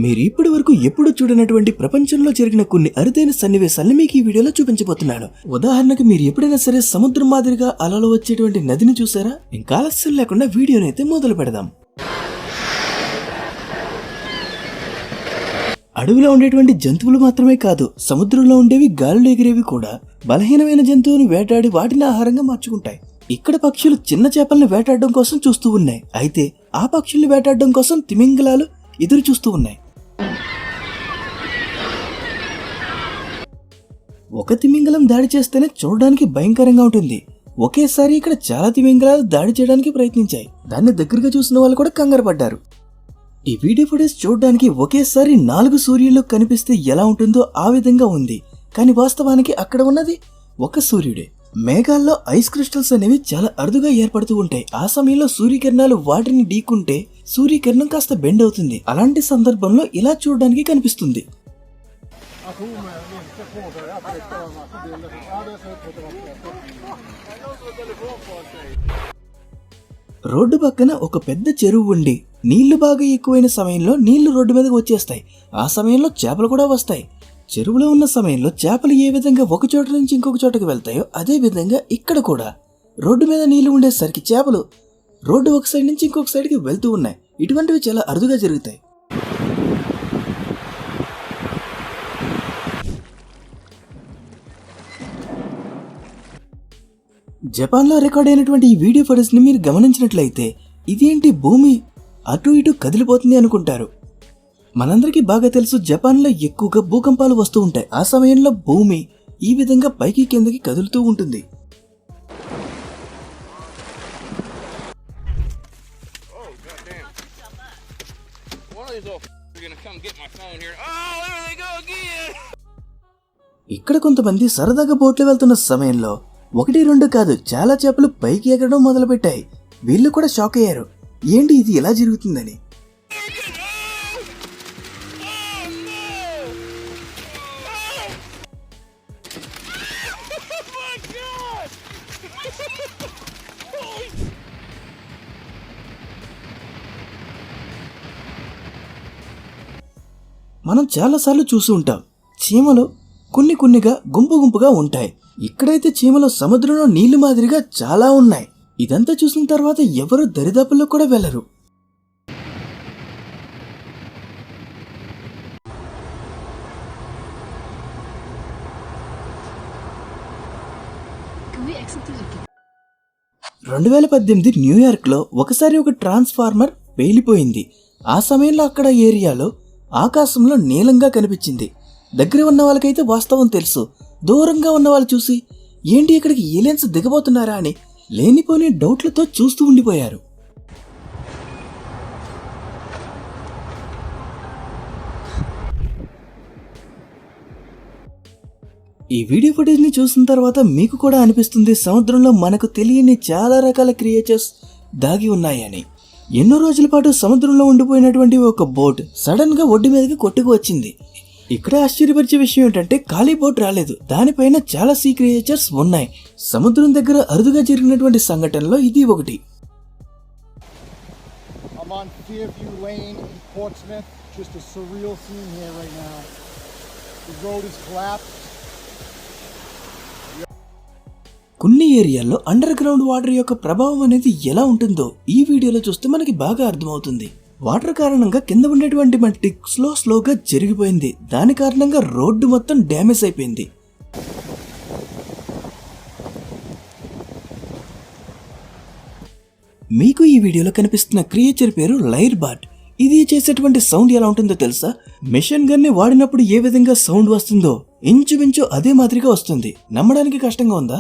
మీరు ఇప్పటి వరకు ఎప్పుడు చూడనటువంటి ప్రపంచంలో జరిగిన కొన్ని అరుదైన సన్నివేశాలను మీకు ఈ వీడియోలో చూపించబోతున్నాను. ఉదాహరణకు మీరు ఎప్పుడైనా సరే సముద్రం మాదిరిగా అలలు వచ్చేటువంటి నదిని చూసారా? ఇంకా ఆలస్యం లేకుండా వీడియోని అయితే మొదలు పెడదాం. అడవిలో ఉండేటువంటి జంతువులు మాత్రమే కాదు, సముద్రంలో ఉండేవి, గాలిలో ఎగిరేవి కూడా బలహీనమైన జంతువుని వేటాడి వాటిని ఆహారంగా మార్చుకుంటాయి. ఇక్కడ పక్షులు చిన్న చేపలను వేటాడడం కోసం చూస్తూ ఉన్నాయి. అయితే ఆ పక్షుల్ని వేటాడడం కోసం తిమింగలాలు ఎదురు చూస్తూ ఉన్నాయి. ఒక తిమింగలం దాడి చేస్తేనే చూడడానికి భయంకరంగా ఉంటుంది. ఒకేసారి ఇక్కడ చాలా తిమింగలాలు దాడి చేయడానికి ప్రయత్నించాయి. దాన్ని దగ్గరగా చూసిన వాళ్ళు కూడా కంగారు పడ్డారు. ఈ వీడియో ఫుటేజ్ చూడడానికి ఒకేసారి 4 సూర్యులు కనిపిస్తే ఎలా ఉంటుందో ఆ విధంగా ఉంది. కానీ వాస్తవానికి అక్కడ ఉన్నది ఒక సూర్యుడే. మేఘాల్లో ఐస్ క్రిస్టల్స్ అనేవి చాలా అరుదుగా ఏర్పడుతూ ఉంటాయి. ఆ సమయంలో సూర్యకిరణాలు వాటిని ఢీకుంటే సూర్యకిరణం కాస్త బెండ్ అవుతుంది. అలాంటి సందర్భంలో ఇలా చూడడానికి కనిపిస్తుంది. రోడ్డు పక్కన ఒక పెద్ద చెరువు ఉండి నీళ్లు బాగా ఎక్కువైన సమయంలో నీళ్లు రోడ్డు మీదకి వచ్చేస్తాయి. ఆ సమయంలో చేపలు కూడా వస్తాయి. చెరువులో ఉన్న సమయంలో చేపలు ఏ విధంగా ఒక చోట నుంచి ఇంకొక చోటకి వెళ్తాయో అదే విధంగా ఇక్కడ కూడా రోడ్డు మీద నీళ్లు ఉండేసరికి చేపలు రోడ్డు ఒక సైడ్ నుంచి ఇంకొక సైడ్కి వెళ్తూ ఉన్నాయి. ఇటువంటివి చాలా అరుదుగా జరుగుతాయి. జపాన్లో రికార్డ్ అయినటువంటి ఈ వీడియో ఫుటేజ్ ని మీరు గమనించినట్లయితే ఇదేంటి భూమి అటు ఇటు కదిలిపోతుంది అనుకుంటారు. మనందరికీ బాగా తెలుసు, జపాన్లో ఎక్కువగా భూకంపాలు వస్తూ ఉంటాయి. ఆ సమయంలో భూమి ఈ విధంగా పైకి కిందకి కదులుతూ ఉంటుంది. ఇక్కడ కొంతమంది సరదాగా బోట్లో వెళ్తున్న సమయంలో 1-2 కాదు, చాలా చేపలు పైకి ఎగరడం మొదలుపెట్టాయి. వీళ్ళు కూడా షాక్ అయ్యారు, ఏంటి ఇది ఎలా జరుగుతుందని. మనం చాలాసార్లు చూసి ఉంటాం, చీమలు కొన్నిగా గుంపుగా ఉంటాయి. ఇక్కడైతే చీమలు సముద్రంలో నీళ్లు మాదిరిగా చాలా ఉన్నాయి. ఇదంతా చూసిన తర్వాత ఎవరు దరిదాపుల్లో కూడా వెళ్లరు. రెండు 2018 న్యూయార్క్ లో ఒకసారి ఒక ట్రాన్స్ఫార్మర్ పేలిపోయింది. ఆ సమయంలో అక్కడ ఏరియాలో ఆకాశంలో నీలంగా కనిపించింది. దగ్గర ఉన్న వాళ్ళకైతే వాస్తవం తెలుసు. దూరంగా ఉన్న వాళ్ళు చూసి ఏంటి ఇక్కడికి ఏలియన్స్ దిగబోతున్నారా అని లేనిపోని డౌట్లతో చూస్తూ ఉండిపోయారు. ఈ వీడియో ఫుటేజ్ ని చూసిన తర్వాత మీకు కూడా అనిపిస్తుంది సముద్రంలో మనకు తెలియని చాలా రకాల క్రియేచర్స్ దాగి ఉన్నాయని. ఎన్నో రోజుల పాటు సముద్రంలో ఉండిపోయినటువంటి ఒక బోట్ సడన్ గా ఒడ్డు మీదకి కొట్టుకు వచ్చింది. ఇక్కడ ఆశ్చర్యపరిచే విషయం ఏంటంటే ఖాళీ బోట్ రాలేదు, దానిపైన చాలా సీ క్రియేచర్స్ ఉన్నాయి. సముద్రం దగ్గర అరుదుగా జరిగినటువంటి సంఘటనలో ఇది ఒకటి. కొన్ని ఏరియాల్లో అండర్ గ్రౌండ్ వాటర్ యొక్క ప్రభావం అనేది ఎలా ఉంటుందో ఈ వీడియోలో చూస్తే మనకి బాగా అర్థమవుతుంది. వాటర్ కారణంగా కింద ఉండేటువంటి మట్టి స్లోగా జరిగిపోయింది. దాని కారణంగా రోడ్డు మొత్తం డ్యామేజ్ అయిపోయింది. మీకు ఈ వీడియోలో కనిపిస్తున్న క్రియేచర్ పేరు లైర్ బాట్. ఇది చేసేటువంటి సౌండ్ ఎలా ఉంటుందో తెలుసా? మెషిన్ గన్ ని వాడినప్పుడు ఏ విధంగా సౌండ్ వస్తుందో ఇంచుమించు అదే మాదిరిగా వస్తుంది. నమ్మడానికి కష్టంగా ఉందా?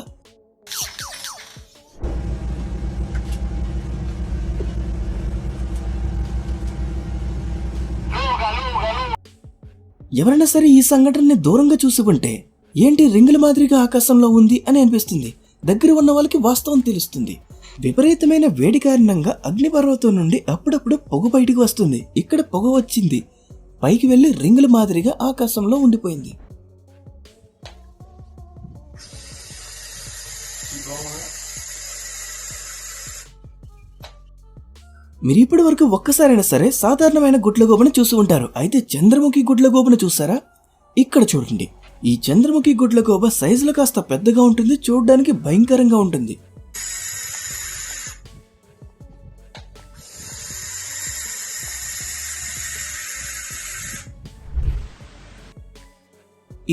ఎవరైనా సరే ఈ సంఘటనని దూరంగా చూసి ఉంటే ఏంటి రింగుల మాదిరిగా ఆకాశంలో ఉంది అని అనిపిస్తుంది. దగ్గర ఉన్న వాళ్ళకి వాస్తవం తెలుస్తుంది. విపరీతమైన వేడి కారణంగా అగ్నిపర్వతం నుండి అప్పుడప్పుడు పొగ బయటికి వస్తుంది. ఇక్కడ పొగ వచ్చింది, పైకి వెళ్లి రింగుల మాదిరిగా ఆకాశంలో ఉండిపోయింది. మీరు ఇప్పటి వరకు ఒక్కసారైనా సరే సాధారణమైన గుడ్లగూబను చూసి ఉంటారు. అయితే చంద్రముఖి గుడ్లగూబను చూసారా? ఇక్కడ చూడండి. ఈ చంద్రముఖి గుడ్లగూబ సైజులో కాస్త పెద్దగా ఉంటుంది, చూడడానికి భయంకరంగా ఉంటుంది.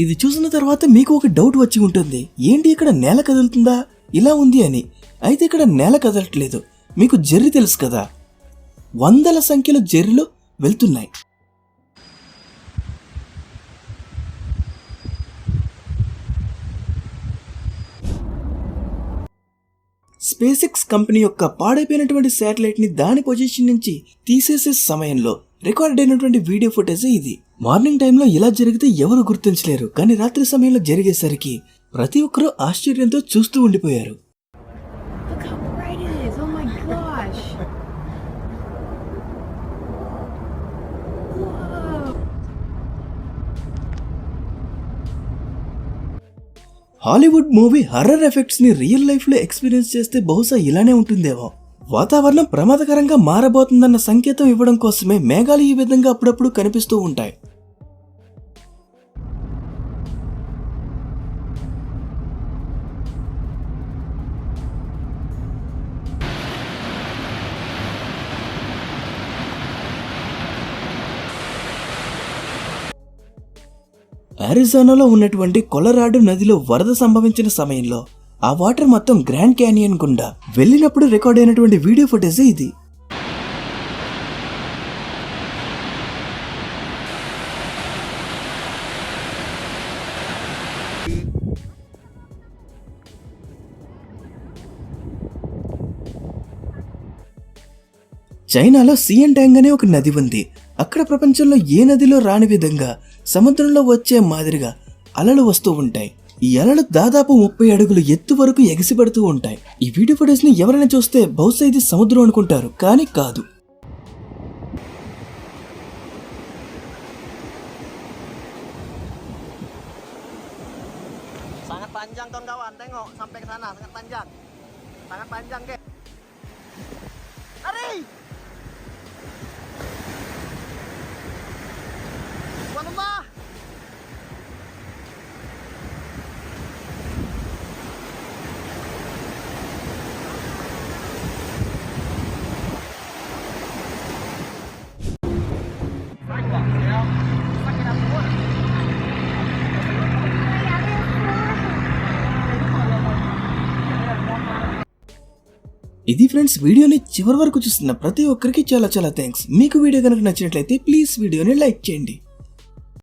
ఇది చూసిన తర్వాత మీకు ఒక డౌట్ వచ్చి ఉంటుంది, ఏంటి ఇక్కడ నేల కదులుతుందా ఇలా ఉంది అని. అయితే ఇక్కడ నేల కదలట్లేదు. మీకు జెర్రీ తెలుసు కదా, వందల సంఖ్యలో జెర్రీలు వెళ్తున్నాయి. స్పేస్ కంపెనీ యొక్క పాడైపోయినటువంటి శాటిలైట్ ని దాని పొజిషన్ నుంచి తీసేసే సమయంలో రికార్డ్ అయినటువంటి వీడియో ఫుటేజ్ ఇది. మార్నింగ్ టైంలో ఇలా జరిగితే ఎవరు గుర్తించలేరు, కానీ రాత్రి సమయంలో జరిగేసరికి ప్రతి ఒక్కరూ ఆశ్చర్యంతో చూస్తూ ఉండిపోయారు. హాలీవుడ్ మూవీ హర్రర్ ఎఫెక్ట్స్ ని రియల్ లైఫ్ లో ఎక్స్పీరియన్స్ చేస్తే బహుశా ఇలానే ఉంటుందేమో. వాతావరణం ప్రమాదకరంగా మారబోతుందన్న సంకేతం ఇవ్వడం కోసమే మేఘాలు ఈ విధంగా అప్పుడప్పుడు కనిపిస్తూ ఉంటాయి. అరిజోనాలో ఉన్నటువంటి కొలరాడో నదిలో వరద సంభవించిన సమయంలో ఆ వాటర్ మొత్తం గ్రాండ్ క్యానియన్ గుండా వెళ్ళినప్పుడు రికార్డ్ అయినటువంటి వీడియో ఫుటేజ్ ఇది. చైనాలో సియన్ ట్యాంగ్ అనే ఒక నది ఉంది. అక్కడ ప్రపంచంలో ఏ నదిలో రాని విధంగా సముద్రంలో వచ్చే మాదిరిగా అలలు వస్తూ ఉంటాయి. ఈ అలలు దాదాపు 30 అడుగులు ఎత్తు వరకు ఎగిసిపడుతూ ఉంటాయి. ఈ వీడియో ఫుటేజ్ ని ఎవరైనా చూస్తే బహుశా ఇది సముద్రం అనుకుంటారు, కానీ కాదు. Sangat panjang kawan-kawan, tengok sampai ke sana, sangat panjang. Sangat panjang, guys. Lari! Subhanallah. ఇది ఫ్రెండ్స్, వీడియోని చివరి వరకు చూస్తున్న ప్రతి ఒక్కరికి చాలా చాలా థ్యాంక్స్. మీకు వీడియో కనుక నచ్చినట్లయితే ప్లీజ్ వీడియోని లైక్ చేయండి.